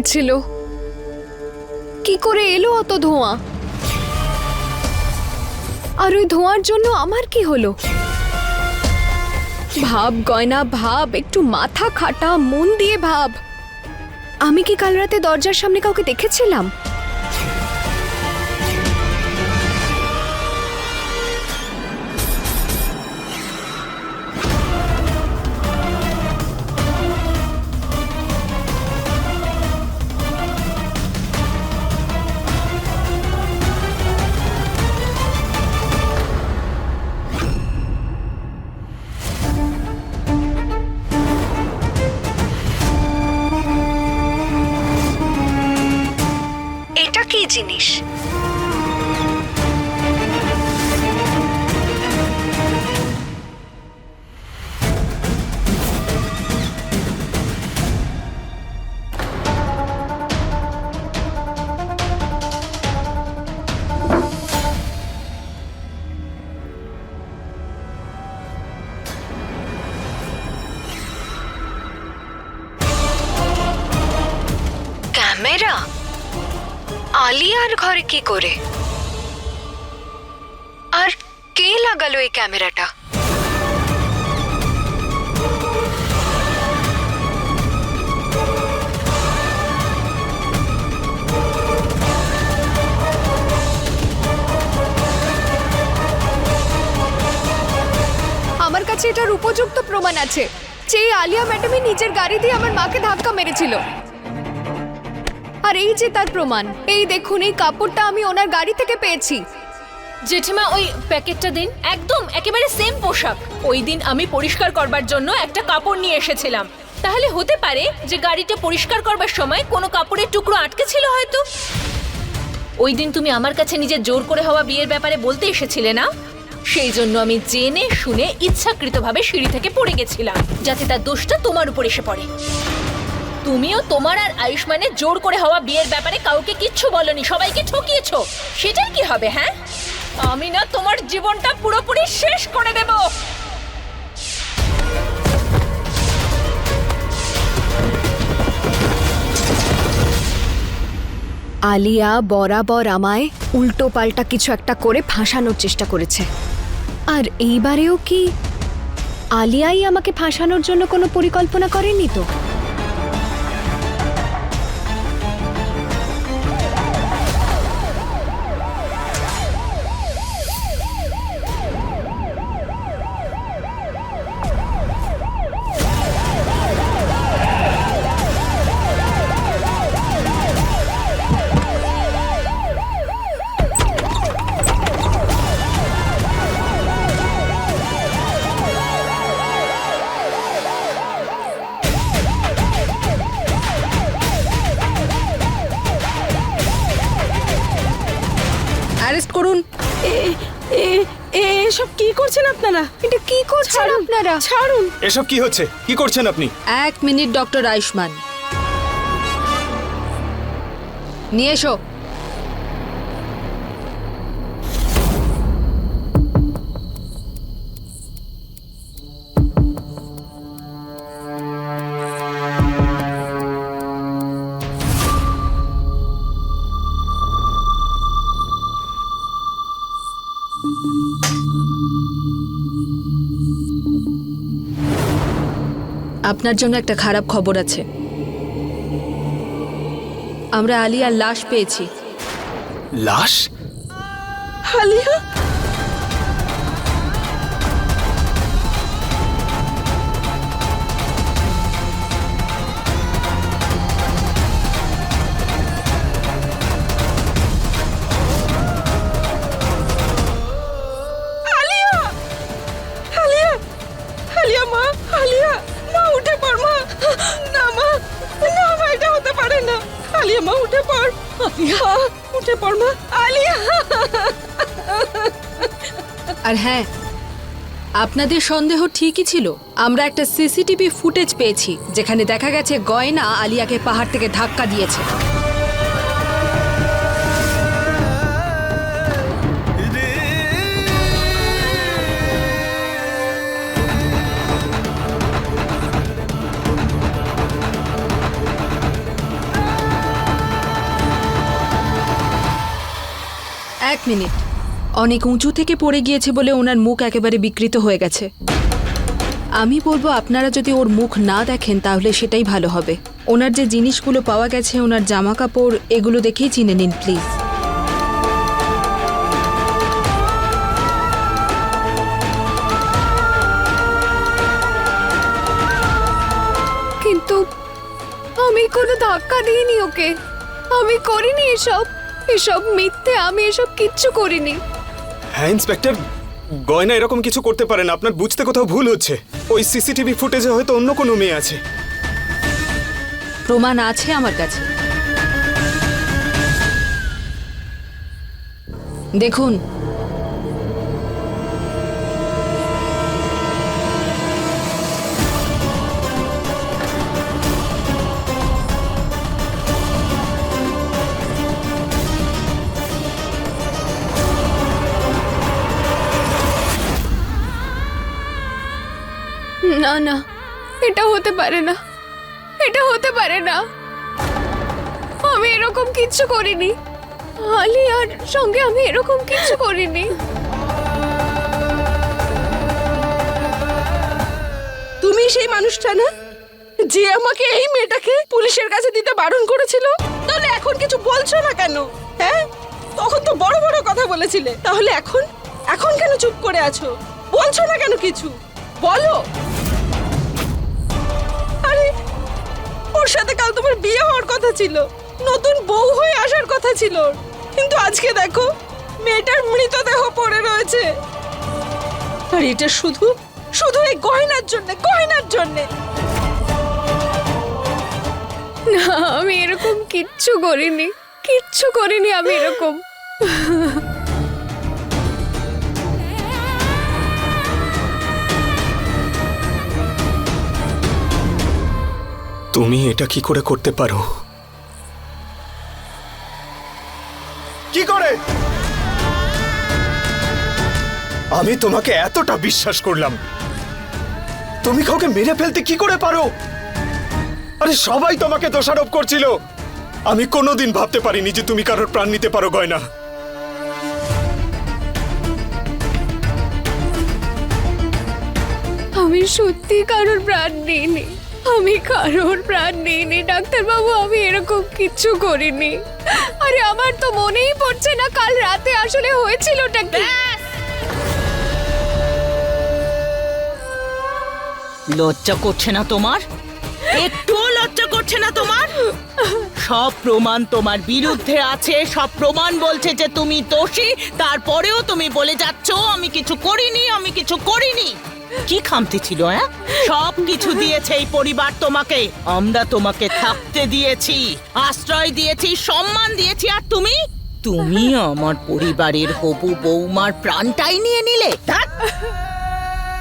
হয়েছিল? কি করে এলো অত ধোঁয়া? আর ওই ধোঁয়ার জন্য আমার কি হলো? ভাব গয়না ভাব, একটু মাথা খাটা, মন দিয়ে ভাব। আমি কি কাল রাতে দরজার সামনে কাউকে দেখেছিলাম? এটা কি জিনিস? ক্যামেরা? আলিয়ার ঘরে কি করে? আর কে লাগালো এই ক্যামেরাটা? আমার কাছে এটার উপযুক্ত প্রমাণ আছে যে আলিয়া ম্যাডামই নিজের গাড়ি দিয়ে আমার মাকে ধাক্কা মেরেছিল। আর এই যে তার প্রমাণ, এই দেখুন, এই কাপড়টা আমি ওনার গাড়ি থেকে পেয়েছি। জেঠিমা ওই প্যাকেটটা দিন। একদম একেবারে সেম পোশাক। ওই দিন আমি পরিষ্কার করবার জন্য একটা কাপড় নিয়ে এসেছিলাম। তাহলে হতে পারে যে গাড়িটা পরিষ্কার করবার সময় কোনো কাপড়ের টুকরো আটকে ছিল হয়তো। ওই দিন তুমি আমার কাছে নিজের জোর করে হওয়া বিয়ের ব্যাপারে বলতে এসেছিলে না? সেই জন্য আমি জেনে শুনে ইচ্ছাকৃতভাবে সিঁড়ি থেকে পড়ে গেছিলাম, যাতে তার দোষটা তোমার উপর এসে পড়ে। তুমিও তোমার আর আয়ুষ্মানের জোর করে হওয়া বিয়ের ব্যাপারে কাউকে কিচ্ছু বলনি, সবাইকে ঠকিয়েছো। সেটার কি হবে? হ্যাঁ, আমি না তোমার জীবনটা পুরোপুরি শেষ করে দেব। আলিয়া বরাবর আমায় উল্টো পাল্টা কিছু একটা করে ফাঁসানোর চেষ্টা করেছে। আর এইবারেও কি আলিয়াই আমাকে ফাঁসানোর জন্য কোনো পরিকল্পনা করেনি তো? অ্যারেস্ট করুন। এসব কি করছেন আপনারা? এটা কি করছেন আপনারা? ছাড়ুন। এসব কি হচ্ছে? কি করছেন আপনি? এক মিনিট ডক্টর আয়ুষ্মান, নিয়ে এসো। আপনার জন্য একটা খারাপ খবর আছে। আমরা আলিয়ার লাশ পেয়েছি। লাশ? আলিয়া? আর হ্যাঁ, আপনাদের সন্দেহ ঠিকই ছিল। আমরা একটা সিসিটিভি ফুটেজ পেয়েছি যেখানে দেখা গেছে গয়না আলিয়াকে পাহাড় থেকে ধাক্কা দিয়েছে। মিনিট, অনেক উঁচু থেকে পড়ে গিয়েছে বলে ওনার মুখ একেবারে বিকৃত হয়ে গেছে। আমি বলবো আপনারা যদি ওর মুখ না দেখেন তাহলে সেটাই ভালো হবে। ওনার যে জিনিসগুলো পাওয়া গেছে, ওনার জামা কাপড়, এগুলো দেখেই চিনে নিন প্লিজ। কিন্তু আমি কোনো ধাক্কা দিইনি ওকে, আমি করিনি এসব, এসব মিথ্যে, আমি এসব কিচ্ছু করিনি। হ্যাঁ ইন্সপেক্টর, গয়না এরকম কিছু করতে পারে না। আপনার বুঝতে কোথাও ভুল হচ্ছে। ওই সিসিটিভি ফুটেজে হয়তো অন্য কোনো মেয়ে আছে। প্রমাণ আছে আমার কাছে, দেখুন। না না, এটা হতে পারে না, এটা হতে পারে না। আমি এরকম কিচ্ছু করিনি, আলিয়ার সঙ্গে আমি এরকম কিচ্ছু করিনি। তুমি সেই মানুষটা না যে আমাকে এই মেয়েটাকে পুলিশের কাছে দিতে বারণ করেছিল? তাহলে এখন কিছু বলছো না কেন? হ্যাঁ, তখন তো বড় বড় কথা বলেছিলে, তাহলে এখন এখন কেন চুপ করে আছো? বলছো না কেন কিছু? বলো। আরে ওর সাথে কাল তোমার বিয়ে হওয়ার কথা ছিল, নতুন বউ হয়ে আসার কথা ছিল, কিন্তু আজকে দেখো মেয়েটার মৃতদেহ পড়ে রয়েছে। আর এটা শুধু শুধু এই গয়নার জন্য, গয়নার জন্য। না, আমি এরকম কিচ্ছু করিনি, কিচ্ছু করিনি আমি এরকম। তুমি এটা কি করে করতে পারো? কি করে? আমি তোমাকে এতটা বিশ্বাস করলাম, তুমি কাউকে মেরে ফেলতে কি করে পারো? আরে সবাই তোমাকে দোষারোপ করছিল। আমি কোনোদিন ভাবতে পারিনি যে তুমি কারোর প্রাণ নিতে পারো গয়না। আমি সত্যি কারোর প্রাণ নিইনি, আমি কারোর প্রাণ নিইনি ডাক্তারবাবু, আমি এরকম কিচ্ছু করিনি। আরে আমার তো মনেই পড়ছে না কাল রাতে আসলে হয়েছিলটা কি। লজ্জা করছে না তোমার? একটুও লজ্জা করছে না তোমার? সব প্রমাণ তোমার বিরুদ্ধে আছে, সব প্রমাণ বলছে যে তুমি দোষী, তারপরেও তুমি বলে যাচ্ছ আমি কিছু করিনি, আমি কিছু করিনি। কি খামতি ছিল? হ্যাঁ, সব কিছু দিয়েছে এই পরিবার তোমাকে। আমরা তোমাকে থাকতে দিয়েছি, আশ্রয় দিয়েছি, সম্মান দিয়েছি, আর তুমি তুমি আমার পরিবারের হবু বৌমার প্রাণটাই নিয়ে নিলে। ধ্যাৎ!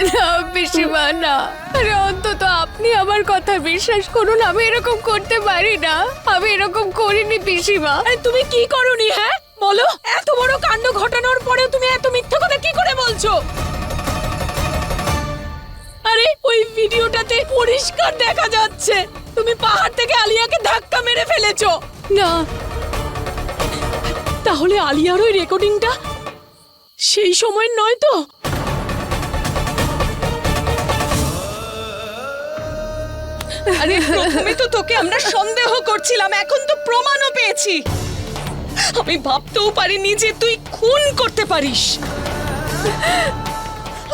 না পিসিমা, না, আরে অন্তত আপনি আমার কথা বিশ্বাস করুন, আমি এরকম করতে পারি না, আমি এরকম করিনি পিসিমা। আরে তুমি কি করনি? হ্যাঁ বলো, এত বড় কাণ্ড ঘটানোর পরেও তুমি এত মিথ্যা কথা কি করে বলছো? আরে ওই ভিডিওটাতে পরিষ্কার দেখা যাচ্ছে তুমি পাহাড় থেকে আলিয়াকে ধাক্কা মেরে ফেলেছো। না, তাহলে আলিয়ার ওই রেকর্ডিংটা সেই সময় নয় তো? আরে প্রথমে তো তোকে আমরা সন্দেহ করছিলাম, এখন তো প্রমাণও পেয়েছি। আমি ভাবতেও পারিনি যে তুই খুন করতে পারিস।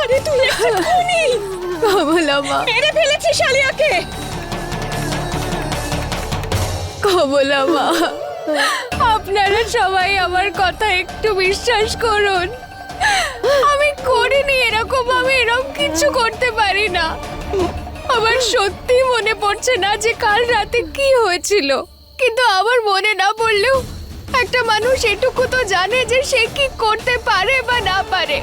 আরে তুই একটা খুনি, কমলা মা, মেরে ফেলেছিস আলিয়াকে। কমলা মা, আপনারা সবাই আমার কথা একটু বিশ্বাস করুন, আমি করিনি এরকম, আমি এরকম কিছু করতে পারি না। আমার সত্যি মনে পড়ছে না যে কাল রাতে কি হয়েছিল, কিন্তু আমার মনে না পড়লেও একটা মানুষ এটুকু তো জানে যে সে কি করতে পারে বা না পারে।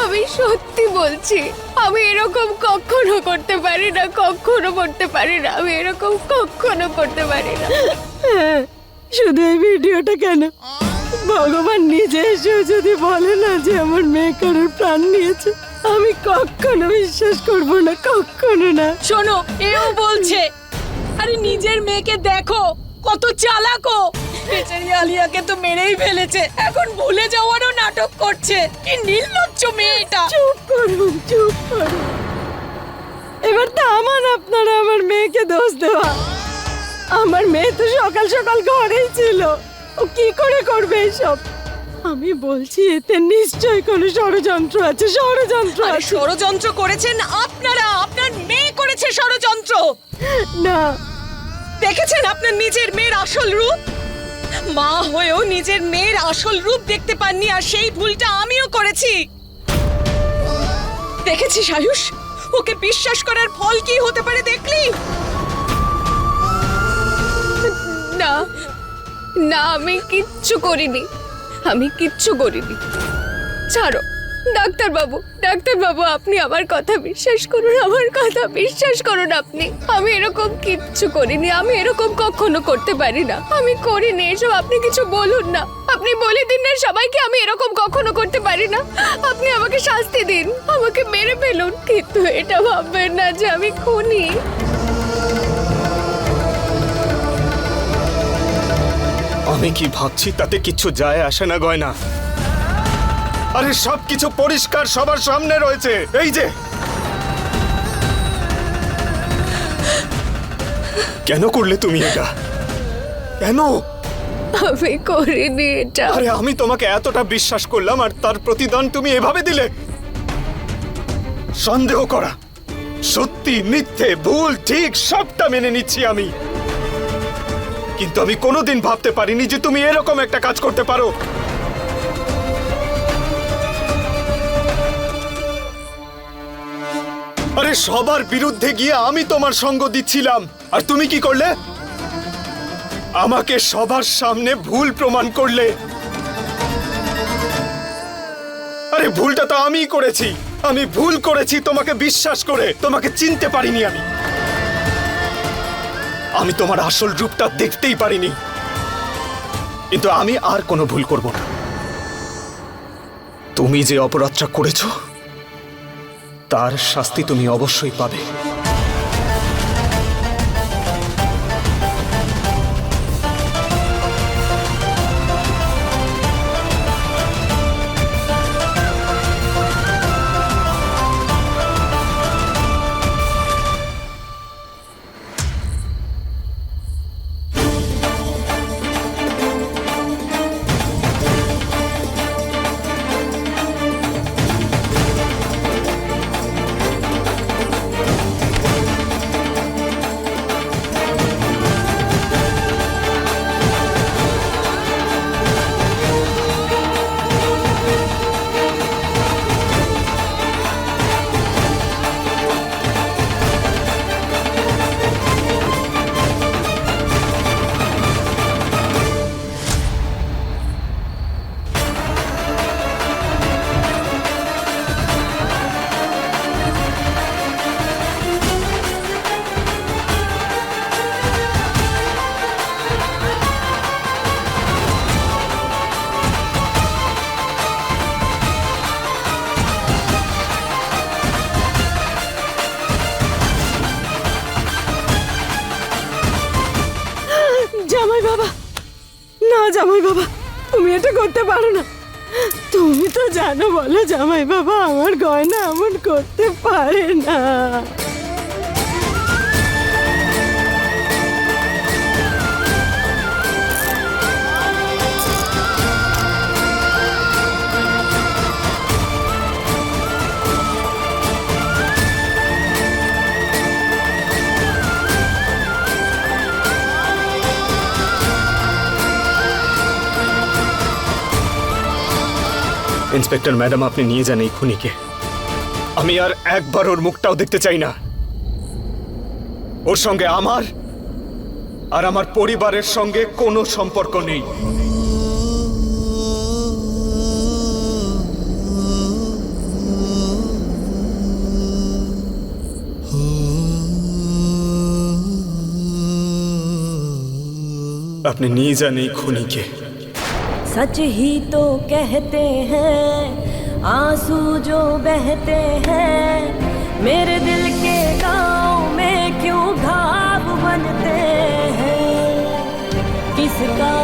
আমি সত্যি বলছি, আমি এরকম কখনো করতে পারি না, কখনো করতে পারি না, আমি এরকম কখনো করতে পারি না। শুধু এই ভিডিওটা কেন, ভগবান নিজে এসে যদি বলে না যে আমার মেয়ে কারোর প্রাণ নিয়েছে, আমি কখনো বিশ্বাস করব না, কখনো না। শোনো, এও বলছে, আরে নিজের মেয়েকে দেখো কত চালাক ও, বেচারি আলিয়াকে তো মেরেই ফেলেছে, এখন ভুলে যাওয়ারও নাটক করছে। কি নির্লজ্জ মেয়ে এটা। চুপ করুন, চুপ করুন। এবার থামান আপনারা আমার মেয়েকে দোষ দেওয়া। আমার মেয়ে তো সকাল সকাল ঘরেই ছিল, ও কি করে করবে এসব? আমি বলছি এতে নিশ্চয়ই কোনো ষড়যন্ত্র আছে, ষড়যন্ত্র আছে। ষড়যন্ত্র করেছেন আপনারা, আপনার মেয়ে করেছে ষড়যন্ত্র। না, দেখেছেন আপনার নিজের মেয়ের আসল রূপ? মা হয়েও নিজের মেয়ের আসল রূপ দেখতে পাননি, আর সেই ভুলটা আমিও করেছি। দেখেছিস আয়ুষ, ওকে বিশ্বাস করার ফল কি হতে পারে দেখলি? না না, আমি কিচ্ছু করিনি, আমি কিচ্ছু করিনি। ছাড়ো ডাক্তারবাবু, ডাক্তারবাবু আপনি আমার কথা বিশ্বাস করুন, আমার কথা বিশ্বাস করুন আপনি। আমি এরকম কিচ্ছু করিনি, আমি এরকম কখনো করতে পারি না, আমি করিনি এসব। আপনি কিছু বলুন না, আপনি বলে দিন না সবাইকে আমি এরকম কখনো করতে পারি না। আপনি আমাকে শাস্তি দিন, আমাকে মেরে ফেলুন, কিন্তু এটা ভাববেন না যে আমি খুনি। আমি কি ভাবছি তাতে কিচ্ছু যায় আসে না গয়না। আরে সবকিছু পরিষ্কার সবার সামনে রয়েছে, এই যে। কেন করলে তুমি এটা? কেন? আমি করিনি এটা। আরে আমি তোমাকে এতটা বিশ্বাস করলাম আর তার প্রতিদান তুমি এভাবে দিলে। সন্দেহ করা, সত্যি মিথ্যে ভুল ঠিক সবটা মেনে নিচ্ছি আমি, কিন্তু আমি কোনোদিন ভাবতে পারিনি যে তুমি এরকম একটা কাজ করতে পারো। আরে সবার বিরুদ্ধে গিয়ে আমি তোমার সঙ্গ দিচ্ছিলাম, আর তুমি কি করলে? আমাকে সবার সামনে ভুল প্রমাণ করলে। আরে ভুলটা তো আমিই করেছি, আমি ভুল করেছি তোমাকে বিশ্বাস করে, তোমাকে চিনতে পারিনি আমি। আমি তোমার আসল রূপটা দেখতেই পারিনি, কিন্তু আমি আর কোনো ভুল করব না। তুমি যে অপরাধটা করেছো তার শাস্তি তুমি অবশ্যই পাবে। জামাই বাবা, না জামাই বাবা, তুমি এটা করতে পারো না। তুমি তো জানো, বলো জামাই বাবা, আমার গয়না এমন করতে পারে না। ইন্সপেক্টর ম্যাডাম, আপনি নিয়ে যান এই খুনিকে। আমি আর একবার ওর মুখটাও দেখতে চাই না। ওর সঙ্গে আমার আর আমার পরিবারের সঙ্গে কোনো সম্পর্ক নেই। আপনি নিয়ে যান এই খুনিকে। सच ही तो कहते हैं आंसू जो बहते हैं, मेरे दिल के गाँव में क्यों घाव बनते हैं, किसका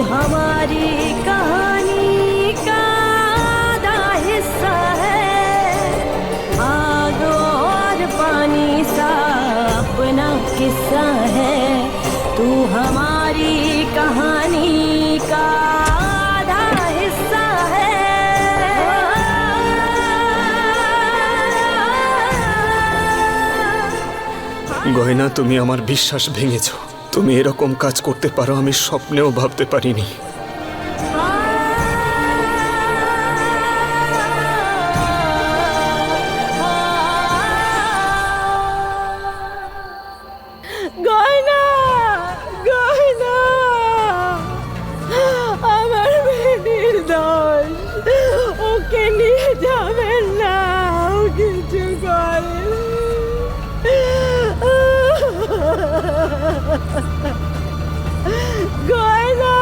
हमारी कहानी का आधा हिस्सा है, आग और पानी सा अपना किस्सा है। तू हमारी कहानी का आधा हिस्सा है। গয়না, তুমি আমার বিশ্বাস ভেঙেছ। তুমি এরকম কাজ করতে পারো আমি স্বপ্নেও ভাবতে পারিনি। গয়না, গয়না, আমার বেটির দোষ, ওকে নিয়ে যাবেন না, ও কিছু করে। গয়না,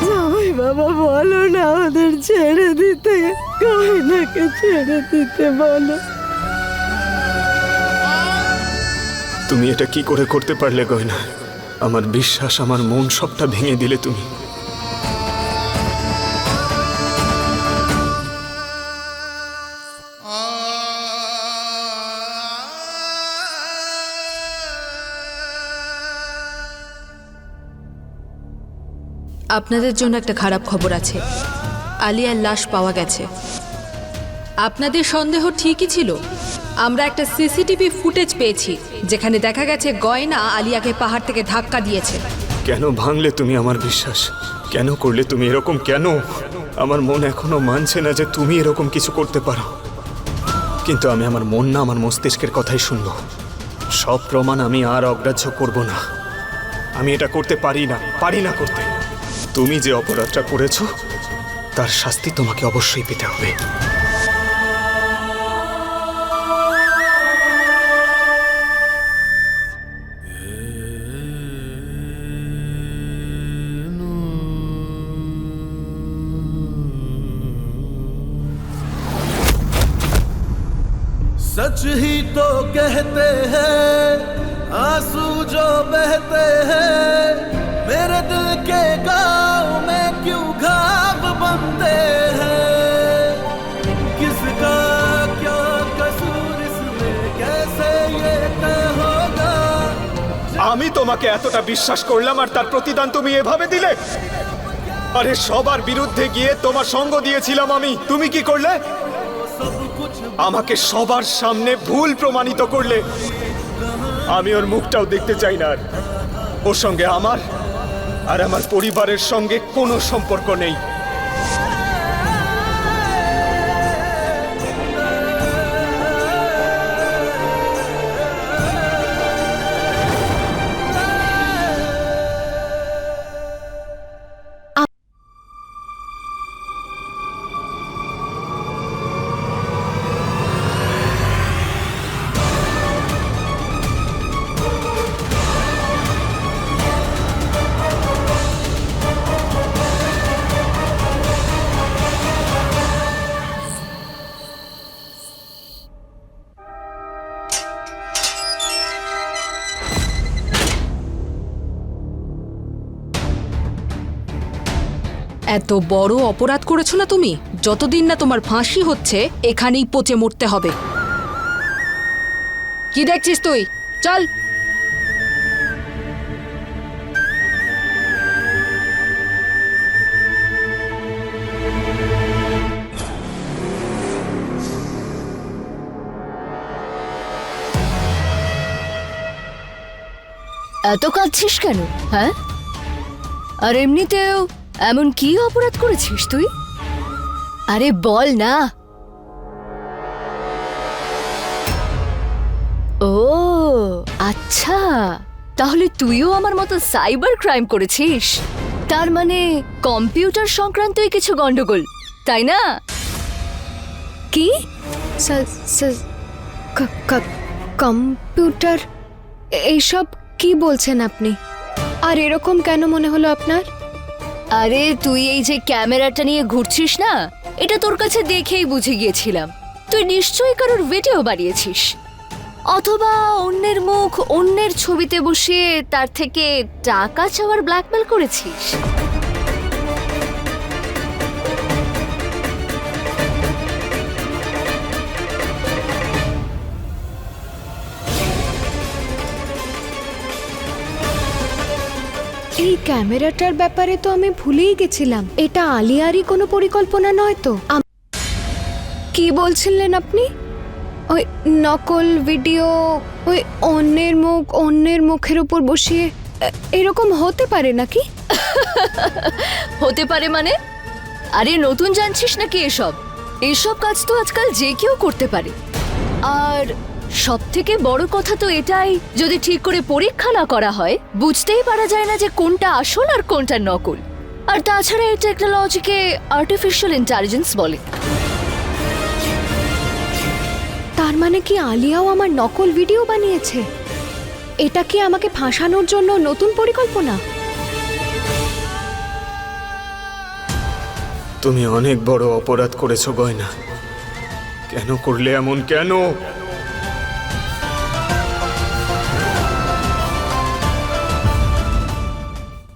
জামাই বাবা বলো না ওদের ছেড়ে দিতে, গয়নাকে ছেড়ে দিতে বলো। তুমি এটা কি করে করতে পারলে গয়না? আমার বিশ্বাস, আমার মন সবটা ভেঙে দিলে তুমি। আপনাদের জন্য একটা খারাপ খবর আছে। আলিয়ার লাশ পাওয়া গেছে। আপনাদের সন্দেহ ঠিকই ছিল। আমরা একটা সিসিটিভি ফুটেজ পেয়েছি যেখানে দেখা গেছে গয়না আলিয়াকে পাহাড় থেকে ধাক্কা দিয়েছে। কেন ভাঙলে তুমি আমার বিশ্বাস? কেন করলে তুমি এরকম? কেন? আমার মন এখনো মানছে না যে তুমি এরকম কিছু করতে পারো। কিন্তু আমি আমার মন না, আমার মস্তিষ্কের কথাই শুনবো। সব প্রমাণ আমি আর অগ্রাহ্য করব না। আমি এটা করতে পারি না করতে। তুমি যে অপরাধটা করেছো তার শাস্তি তোমাকে অবশ্যই পেতে হবে। सच ही तो कहते हैं आंसू जो बहते हैं, मेरे दिल के गाँव में क्यों घाव बनते हैं। किसका क्या कसूर इसमें, कैसे ये तय होगा। আমি তোমাকে এতটা বিশ্বাস করলাম আর তার প্রতিদান তুমি এভাবে দিলে? আরে সবার বিরুদ্ধে গিয়ে তোমার সঙ্গ দিয়েছিলাম আমি, তুমি কি করলে? আমাকে সবার সামনে ভুল প্রমাণিত করলে। আমি ওর মুখটাও দেখতে চাই না। আর ওর সঙ্গে আমার আর আমার পরিবারের সঙ্গে কোনো সম্পর্ক নেই। এত বড় অপরাধ করেছো না তুমি। যতদিন না তোমার ফাঁসি হচ্ছে এখানেই পচে মরতে হবে। কি দেখছিস তুই? চল। এত কাঁদছিস কেন? হ্যাঁ, আর এমনিতেও এমন কি অপরাধ করেছিস তুই? আরে বল না। ও আচ্ছা, তাহলে তুইও আমার মতো সাইবার ক্রাইম করেছিস। তার মানে কম্পিউটার সংক্রান্তই কিছু গন্ডগোল, তাই না? কি কম্পিউটার? এইসব কি বলছেন আপনি? আর এরকম কেন মনে হলো আপনার? আরে তুই এই যে ক্যামেরাটা নিয়ে ঘুরছিস না, এটা তোর কাছে দেখেই বুঝে গিয়েছিলাম তুই নিশ্চয়ই কারোর ভিডিও বানিয়েছিস, অথবা অন্যের মুখ অন্যের ছবিতে বসিয়ে তার থেকে টাকা চাওয়ার ব্ল্যাকমেল করেছিস। এই ক্যামেরাটার ব্যাপারে তো আমি ভুলেই গেছিলাম। এটা আলিয়ারই কোনো পরিকল্পনা নয় তো? কি বলছিলেন আপনি? ওই নকল ভিডিও, ওই অন্যের মুখ অন্যের মুখের উপর বসিয়ে, এরকম হতে পারে নাকি? হতে পারে মানে? আরে নতুন জানছিস নাকি এসব? এসব কাজ তো আজকাল যে কেউ করতে পারে। আর সব থেকে বড় কথা তো এটাই, যদি ঠিক করে পরীক্ষা না করা হয় বুঝতেই পারা যায় না যে কোনটা আসল আর কোনটা নকল। আর তাছাড়া এই টেকনোলজিকে আর্টিফিশিয়াল ইন্টেলিজেন্স বলে। তার মানে কি আলিয়াও আমার নকল ভিডিও বানিয়েছে? এটা কি আমাকে ফাঁসানোর জন্য নতুন পরিকল্পনা? তুমি অনেক বড় অপরাধ করেছো গয়না। কেন করলে এমন, কেন?